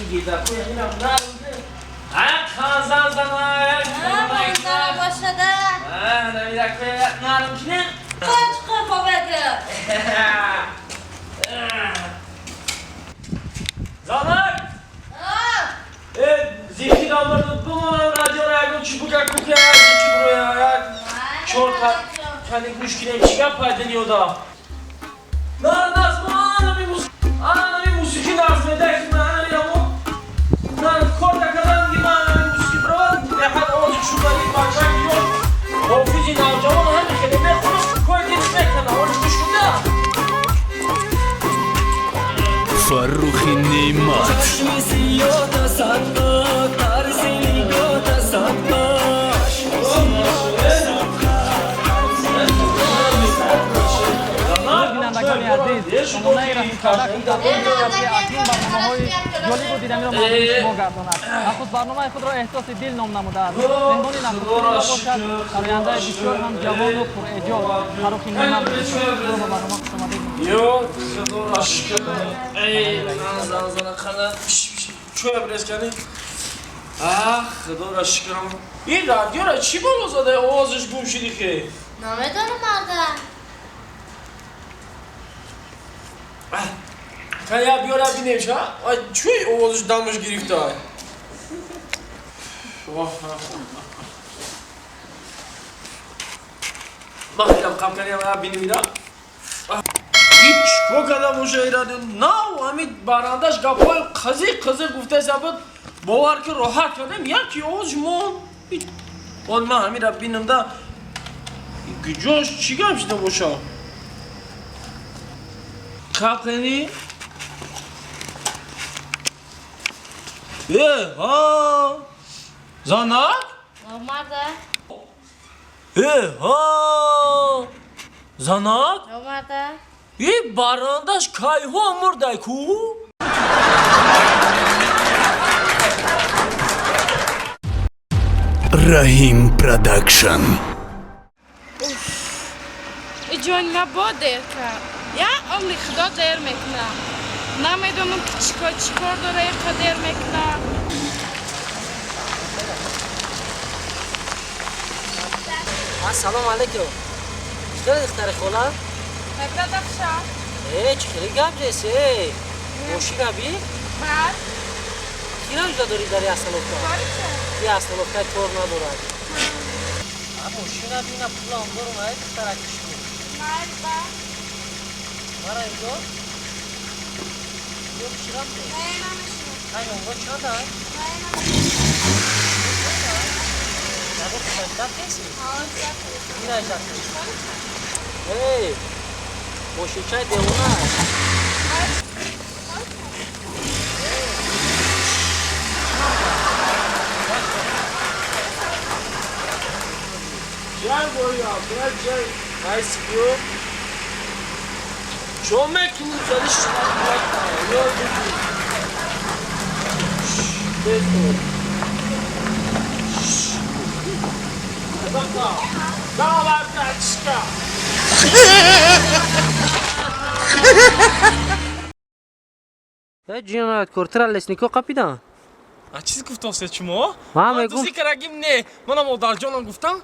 گیده کوی اینم نرونده خانزان زنای منظره باشده نمیده کوی نرون کنه kaç kafa bedi زنای زیخی دامرد بمانم رادیو رایگون چی بگه کوکه زیخی بروی چور کنی گوش کنیم چیگه پایده نیودا نه نظم آنمی موسیقی نظم ده که من یامو نه کار دکردن دیگه من موسیقی برود نحد آوازی شوگاری بچه بیون حافظی نوجوان همه خیلی بخونم کوی دیدی بکنه آوازی گوش کنه فرخی نعمت بینندگان عزیز نمونه رسیدگی اکنون برنامه‌های جالب و دینامیک را مقدم شما گرداند. نخست برنامه خود را احساس دل نام نموده است. مهمان نخستین باشد خواننده بسیار هم جوان و پراجاز فرخی نعمت باشد. با برنامه خوش آمدید. یو خدا را شکر ای من زن خانه چوی برس کنی خدا را شکرم این رادیو را چی بالا زده آوازش گم شدی که نامه دارم مرده کنیا بیارا بینیم شا چوی آوازش دمش گرفته بخیرم قم کنیم بینیم اینا هیچ کو کدام مشاهده نه همین برندش گپای قزی گفته زبط باور که راحت کردم یکی آوازش مون اون من همین را بینم ده گجاش چی گم شده باشه قم کنی ها زانک مرده ها زانک مرده این برندش کایها مرده کو رحیم پروداکشن جان با دیر کرد یا عمری خدا دیر میکنه نمیدونم که چیکار داره که دیر میکنه سلام علیکم چطور دختر خولا؟ نبرد افشا چی خیلی گپ جیسه موشی گبی؟ بعد کی را داری داری اصلوفتا؟ کاری چه؟ یه اصلوفتا طور ندارد موشی نبی نه پولا هم دارم های دختر اکشی مرد با مرا اینجا؟ یه بشیرم ده؟ نه نمیشون های اونگا چند های؟ نه نمیشون نبا که اجداد کسی؟ این آه اجداد کسی؟ موشی چای دیوونه هست Gel buraya, gel. Nice view. Çok mekanın çalıştılar. Yol dedi. Beto. Bak. Daha var kaçka. جیانات کورتر لسنیکو قپیدن چیزی گفتم سه چما؟ من تو میگم کردیم نه من مادر جانم گفتم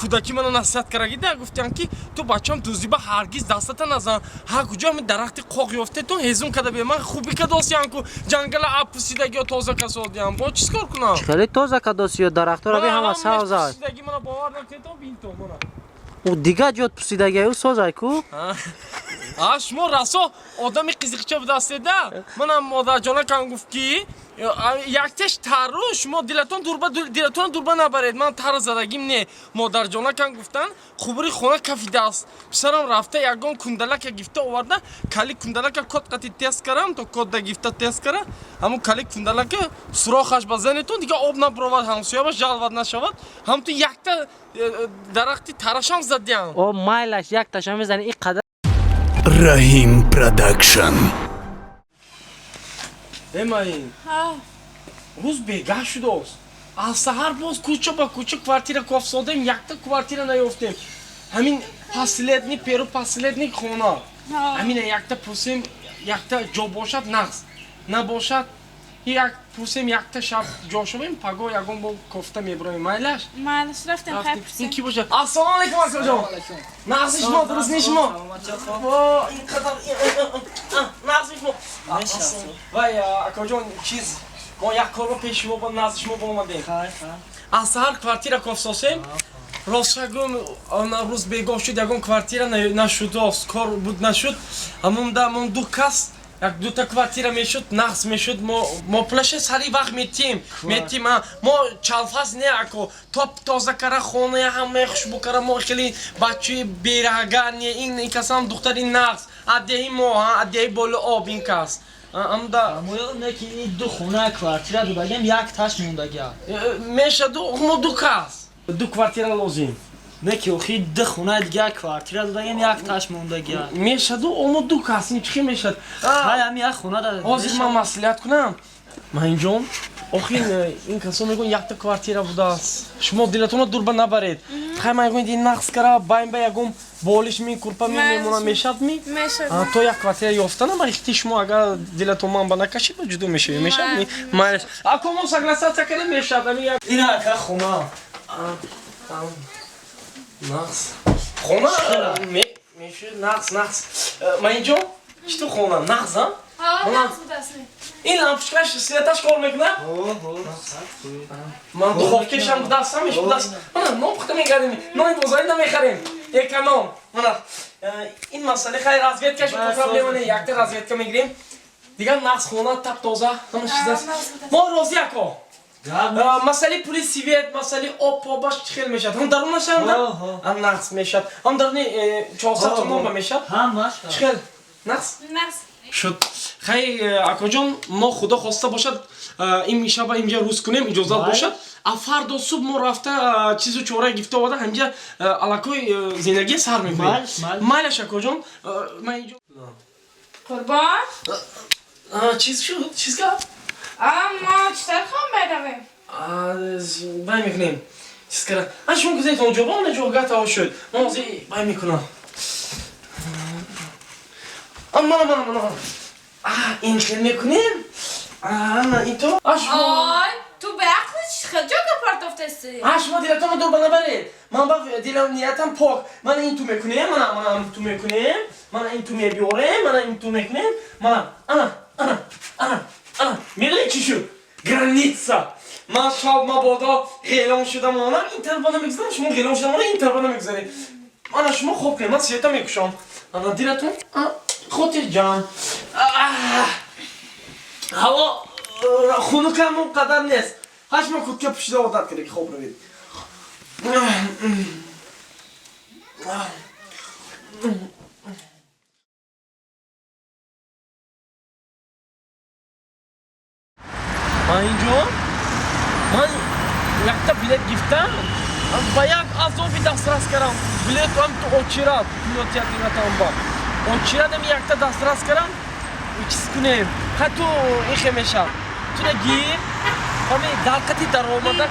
کودکی منو نصیحت کردی گفتن که تو بچه‌م دوزی با هرگز دستت نزن هر کجا هم درخت قاق یافته تو هزون کده به من خوبی کداسیان کو جنگل اپ پوسیدگی تازه کسادیم با چیز کار کنم خیلی تازه کداسی درخت را به همه ساز است پوسیدگی منو باور نکنید تو بین تو منو او دیگه جات پوسیدگی او سازای کو شما راسو آدمی قیزیقچه به دست ده منم مادر جانم گفت که یکتش تارو شما دلتون دوربه نبرید من تار زدگیم نه مادر جانم گفتن خوبری خونه کفی دست پسرم رفته یگان کندلک گفته آورده کلی کندلک کد قطی تست کردم تو کد گفته تست کرده همون کلی کندلک سوراخش بزنیتون دیگه آب نبرود همسایه باش جلوت نشود هم تو یکتا درختی تراشم زدیم او مایلش یک تاشم میزنی این قدر رحیم پروداکشن این روز بیگاه شده است از سحر باز کوچه با کوچه کوارتیر کاف سادیم یکتا کوارتیر نیافتیم همین پاسیلتنی پیرو پاسیلتنی خونه همین یکتا پرسیم یکتا جا باشد نقص نباشد як пурсем якта шаб ҷо шавем паго ягон бо кофта меброем майлаш Малыш рафтем ин хайпсин. ки бошад ассалому алайкум акоҷон нағзи шумо дурусни шумо во инқадар нағзи шумо вай акоҷон чиз мо як корро пеши шумо ба назди шумо ба омадем аз саҳар квартира кофсосем ростшагум рӯз бегоҳ шуд ягон квартира нашудост кор буд нашуд амонда мон ду кас як дута квартира мешуд нақс мешуд мо пулаша сари вақт метим мо чалфаз не ако топ тоза кара хонаи ҳамаи хушбукара мо хеле бачаи берагар не ин касам духтари нақс аддеҳи мо аддеҳи болу об ин кас амда неки ду хона квартира дудагем як таш мондагия мешаду мо ду кас ду квартира лозим неки охи ду хона дига квартира дудагем як таш мондагия мешаду омо ду кас ин чӣ мешад ҳай ҳами як хона да ҳозир ман маслиҳат кунам маинҷон охин ин касон мегӯянд якта квартира будааст шумо дилатонро дур ба набаред хай ман ягон ин нақс кара байн ба ягон болиш ми курпа ми мемонам мешад ми Мешад. то як квартира ёфтанам ихти шумо агар дилатон ман ба накашид ҷудо мешавед мешад ми майлаш акомо согласация кардем мешад ами як ин ака хона нақс хона мешуд нақс маинҷон чӣ ту хона нақс Нақс будасин. ин лампочкаш светаш кор мекунад ман духовкешам будастам будааст мана ном пухта мегардем нои бозорӣ намехарем эконом мана ин масъалаи хай разведкаш проблема не якта разведка мегирем дигар нақс хона тап тоза ҳама чизаст мо розӣ ако масъалаи пули свет масъалаи об побаш чӣ хел мешад ҳам дарунашам ҳам нақс мешад ҳам даруни 400 сомон ба мешад ҳамаш чӣ хел нақс Нақс. шуд хай акоҷон мо худо хоста бошад имшаба инҷа рӯз кунем иҷозат бошад а фардо субҳ мо рафта чизу чора гифта оварда ҳамҷа аллакои зиндагӣ сар мекунем майлаш акоҷон ман инҷо Қурбон. чиз шуд чиз гап Аммо читар хон беравем. бай мекунем чиз кара шумо гузаред онҷо ба он ҷо гатао шуд ман ҳозир бай мекунам мана ин хел мекунем ин то Ой, ту ба ақли чӣ хел ҷойга партофтаси? шумо дилатонро дур ба набаред ман ба дилам ниятам пок мана ин ту мекунем мана ту мекунем мана ин ту мебиёрем мана ин ту мекунем мана медонед чӣ шуд граница ман шаб мабодо ғелон шудам онам ин тарба намегузарам шумо ғелон шудам онам ин тарба намегузаред мана шумо хоб кунед ман света мекушам ана дилатон хотирҷам ҳаво хунукам он қадар нест ҳашма куртка пӯшида одат карда ки хоб равед маинҷо ман якта билет гифтам ба як азоби дастрас кардам билетам ту очират кинотеатратамба очирадам якта дастрас кардам чиз кунем хату ин хе мешав туна гир ҳами далқати даромада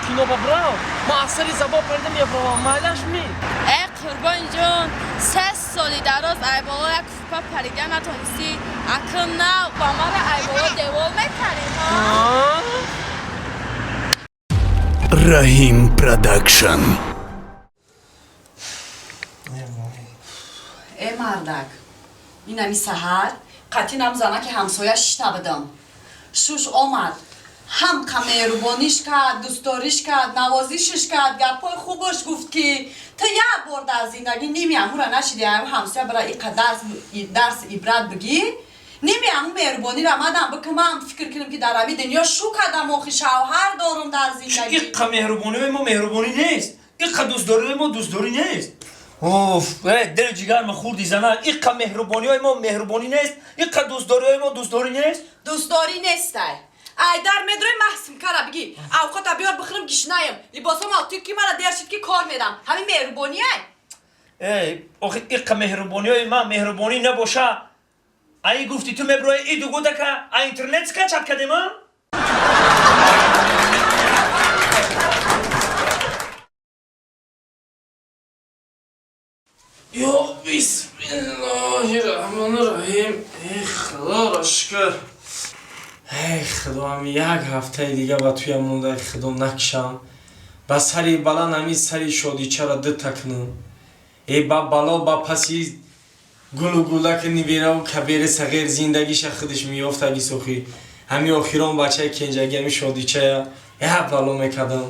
кино бабрав ман асари забон парда мебравам майлаш ми Қурбонҷон 3 соли дароз айболо як фупа парида натонисти акл нав ба мара айболо девол мекарем Rahim Production. мардак инами саҳар қатинам зана ки ҳамсоя шишта будам шуш омад ҳамқа меҳрубониш кард дӯстдориш кард навозишиш кард гапҳои хубаш гуфт ки ту як бор дар зиндагӣ ними амура нашиди ҳамсоя бара иқадар дарс ибрат бигӣ ними аму меҳрубонира мадам бикунам фикр кунем ки дар ҳами дунё шу кардам охи шавҳар дорум дар зиндагӣ иққа меҳрубонии мо меҳрубонӣ нест иққа дӯстдории мо дӯстдорӣ нест дили ҷигар ма хурди зана иққа меҳрубонии мо меҳрубонӣ нест иққа дӯстдории мо дӯстдорӣ нест дӯстдорӣ нестай айдар медрои маҳсим кара бигӣ авқата биёр бихӯрим гишнаем либосом алтӣ ки мара дершид ки кор медам ҳамин меҳрубониай охи иққа меҳрубонии ман меҳрубонӣ набоша ай гуфти ту меброи и дугудака а интернет скачат кадема Yo, bismillahirrahmanirrahim. Xudoga shukr. ای خدا هم یک هفته دیگه با توی مونده ای خدا نکشم با سری بالا نمی سری شادی چرا ده تکنم ای با بالا با پسی گل و گوله که نبیره و کبیر صغیر زندگیش خودش میافت اگه سوخی همی آخیران بچه کنجگی همی شادی چه یه بالا میکدم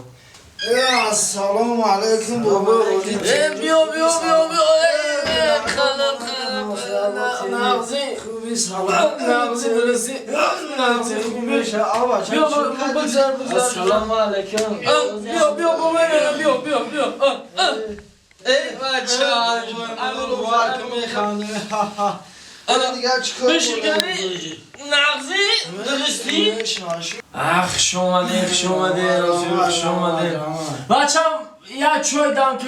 سلام علیکم بابا بیا بیا بیا بیا خلال نغزی خوبی سلام نغزی برسی نغزی خوبی میشه آبا بیا بگذار بگذار السلام علیکم. بیا بیا بیا بیا بیا ای بچه اولو بارک میخوانه الان دیگه چیکار بشکنی نغزی درستی اخ شومده شومده رازی شومده بچه یا چوی دم که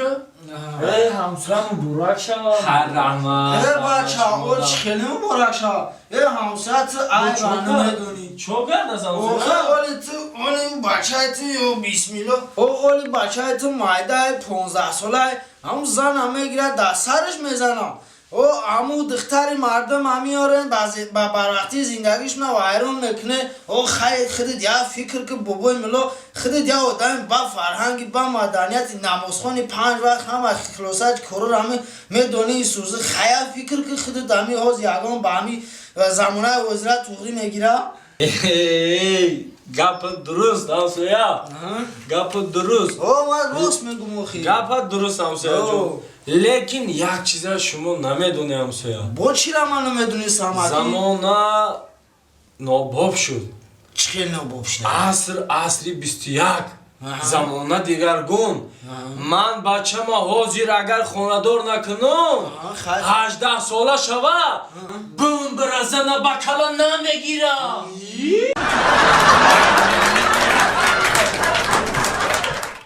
ای همسرم براک شما. هر رحمت بچه او خیلی مبارک شد یه همسات ای بانو میدونی چو کرد از اوه اولی تو اون بچه تو یو بیسمیلا اولی بچه تو مایده 15 ساله همون زن هم میگیره در سرش میزنم او همو دختر مردم همی آرن با برقتی زندگیش نه وایرون میکنه او خیلی خیلی دیا فکر که بابای ملو خیلی دیا آدم با فرهنگی با مدنیت نمازخانی 5 وقت هم خلاصت کرور همی میدونی سوزه خیلی فکر که خیلی دمی هاز یگان با همی زمانه وزارت توقی میگیره گپ درست همسویا گپ درست او من راست میگم اخی گپ درست همسویا جو لیکن یک چیز شما نمیدونی همسویا با چی را من نمیدونی سامدی؟ زمانه ناباب شد چی ناباب شد؟ عصری 21 زمانه دیگرگون من بچه ما حاضر اگر خاندار نکنم 18 ساله شوه بوم برزنه بکلا نمیگیرم